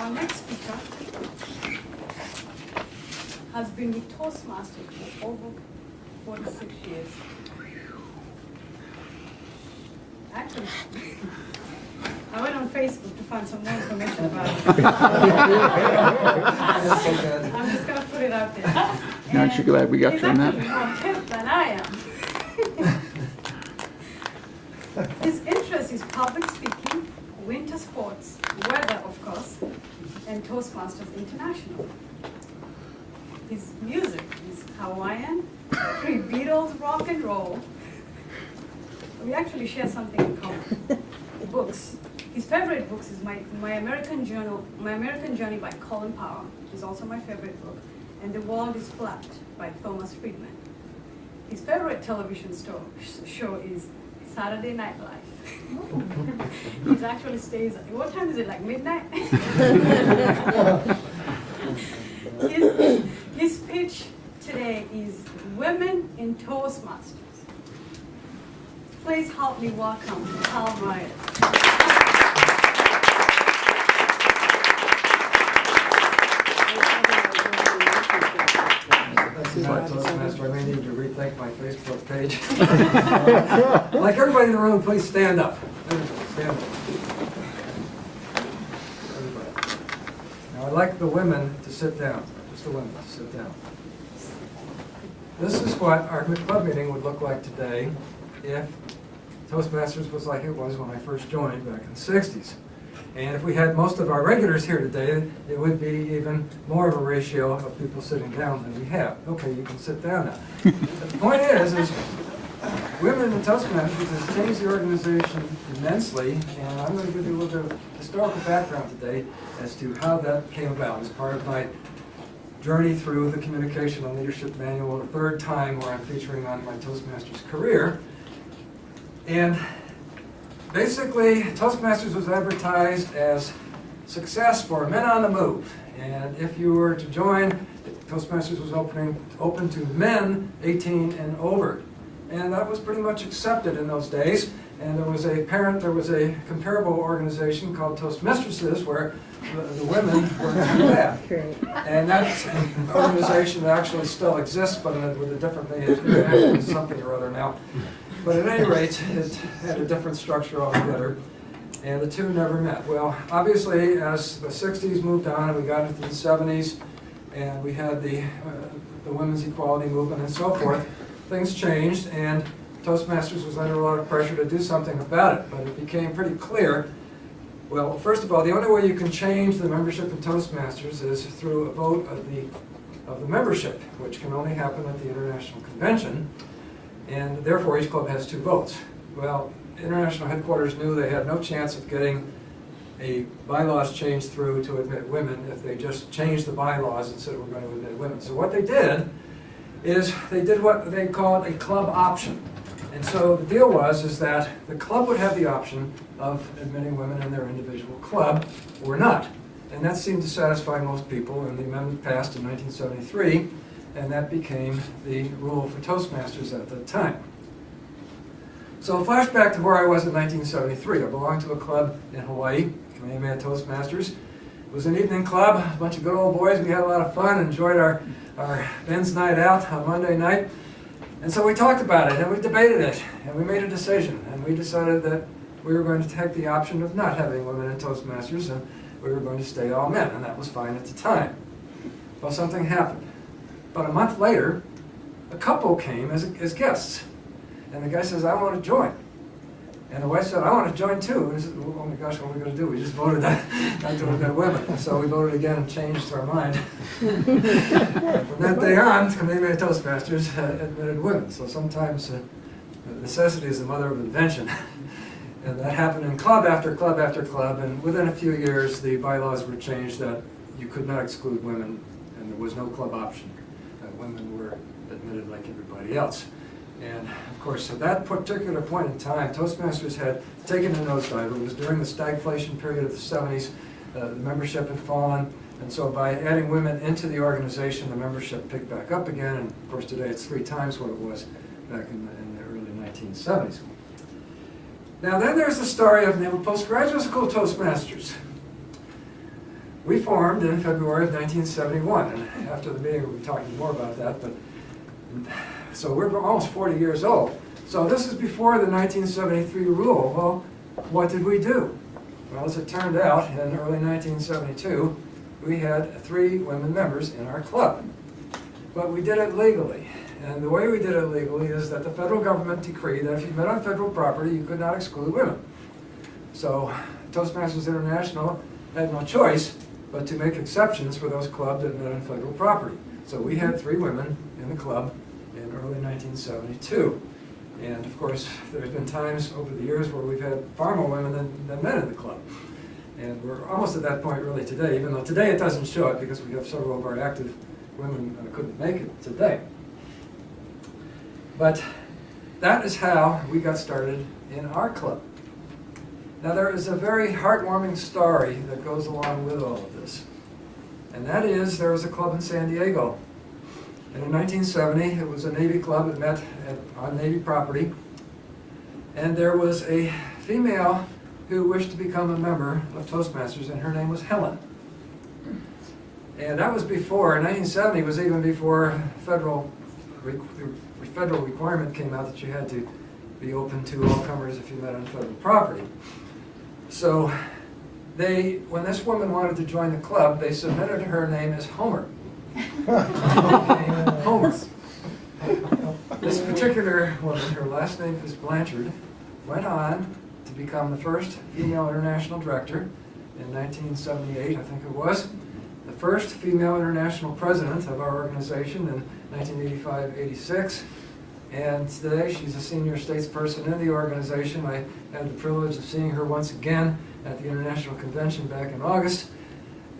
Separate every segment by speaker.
Speaker 1: Our next speaker has been with Toastmasters for over 46 years. Actually, I went on Facebook to find some more information about it. I'm just going to put it out there.
Speaker 2: Aren't you glad we got you on that?
Speaker 1: He's actually more hip than I am. His interest is public speaking, winter sports, weather, of course, and Toastmasters International. His music is Hawaiian, pre-Beatles, rock and roll. We actually share something in common. Books. His favorite books is My American Journey by Colin Powell, which is also my favorite book, and The World is Flat by Thomas Friedman. His favorite television show is Saturday Night Live. He actually stays, what time is it, like midnight? His pitch today is Women in Toastmasters. Please help me welcome Carl Myers.
Speaker 3: Toastmaster, I may need to rethink my Facebook page. Like everybody in the room, please stand up. Stand up. Everybody. Now I'd like the women to sit down. Just the women to sit down. This is what our club meeting would look like today if Toastmasters was like it was when I first joined back in the 60s. And if we had most of our regulars here today, it would be even more of a ratio of people sitting down than we have. Okay, you can sit down now. The point is women in Toastmasters has changed the organization immensely, and I'm going to give you a little bit of historical background today as to how that came about as part of my journey through the Communication and Leadership Manual, the third time where I'm featuring on my Toastmasters career. And basically, Toastmasters was advertised as success for men on the move. And if you were to join, Toastmasters was open to men 18 and over. And that was pretty much accepted in those days. And there was a comparable organization called Toastmasters where the women were to that. And that organization actually still exists, but with a different name, something or other now. But at any rate, it had a different structure altogether, and the two never met. Well, obviously, as the 60s moved on and we got into the 70s, and we had the women's equality movement and so forth, things changed, and Toastmasters was under a lot of pressure to do something about it. But it became pretty clear, well, first of all, the only way you can change the membership in Toastmasters is through a vote of the membership, which can only happen at the International Convention. And therefore, each club has 2 votes. Well, international headquarters knew they had no chance of getting a bylaws changed through to admit women if they just changed the bylaws and said we're going to admit women. So what they did is they did what they called a club option. And so the deal is that the club would have the option of admitting women in their individual club or not. And that seemed to satisfy most people, and the amendment passed in 1973. And that became the rule for Toastmasters at the time. So flashback to where I was in 1973. I belonged to a club in Hawaii, Kamehameha Toastmasters. It was an evening club, a bunch of good old boys. We had a lot of fun, enjoyed our men's night out on Monday night. And so we talked about it, and we debated it, and we made a decision. And we decided that we were going to take the option of not having women in Toastmasters, and we were going to stay all men, and that was fine at the time. Well, something happened. About a month later, a couple came as guests. And the guy says, I want to join. And the wife said, I want to join too. And we said, oh my gosh, what are we going to do? We just voted that not to admit women. So we voted again and changed our mind. From that day on, Kamehameha Toastmasters admitted women. So sometimes necessity is the mother of invention. And that happened in club after club after club. And within a few years, the bylaws were changed that you could not exclude women, and there was no club option. Women were admitted like everybody else. And of course, at that particular point in time, Toastmasters had taken a nosedive. It was during the stagflation period of the 70s. The membership had fallen. And so by adding women into the organization, the membership picked back up again. And of course, today it's 3 times what it was back in the early 1970s. Now then there's the story of Naval Postgraduate School Toastmasters. We formed in February of 1971, and after the meeting we'll be talking more about that, but so we're almost 40 years old. So this is before the 1973 rule. Well, what did we do? Well, as it turned out, in early 1972, we had 3 women members in our club. But we did it legally. And the way we did it legally is that the federal government decreed that if you met on federal property, you could not exclude women. So Toastmasters International had no choice but to make exceptions for those clubs that met on federal property. So we had 3 women in the club in early 1972. And of course, there's been times over the years where we've had far more women than men in the club. And we're almost at that point really today, even though today it doesn't show it because we have several of our active women couldn't make it today. But that is how we got started in our club. Now there is a very heartwarming story that goes along with all of this. And that is, there was a club in San Diego. And in 1970, it was a Navy club. It met on Navy property. And there was a female who wished to become a member of Toastmasters, and her name was Helen. And that was before, 1970 was even before federal requirement came out that you had to be open to all comers if you met on federal property. So when this woman wanted to join the club, they submitted her name as Homer. Homer. This particular woman, her last name is Blanchard, went on to become the first female international director in 1978, I think it was, the first female international president of our organization in 1985-86, and today she's a senior statesperson in the organization. I had the privilege of seeing her once again at the International Convention back in August,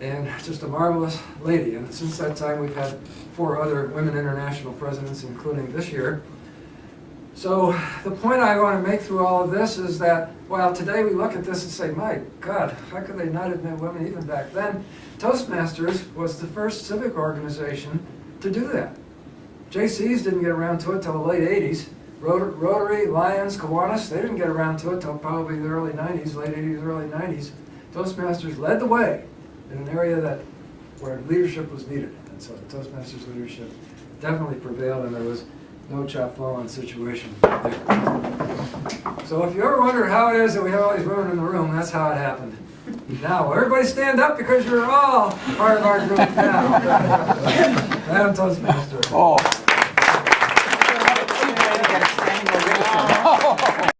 Speaker 3: and just a marvelous lady. And since that time we've had 4 other women international presidents, including this year. So the point I want to make through all of this is that while today we look at this and say, my God, how could they not admit women even back then? Toastmasters was the first civic organization to do that. JCs didn't get around to it till the late 80s. Rotary, Lions, Kiwanis, they didn't get around to it till probably the early 90s, late 80s, early 90s. Toastmasters led the way in an area where leadership was needed. And so the Toastmasters leadership definitely prevailed, and there was no chop fallen situation there. So if you ever wonder how it is that we have all these women in the room, that's how it happened. Now, everybody stand up because you're all part of our group now. Madam Toastmaster.
Speaker 2: Oh.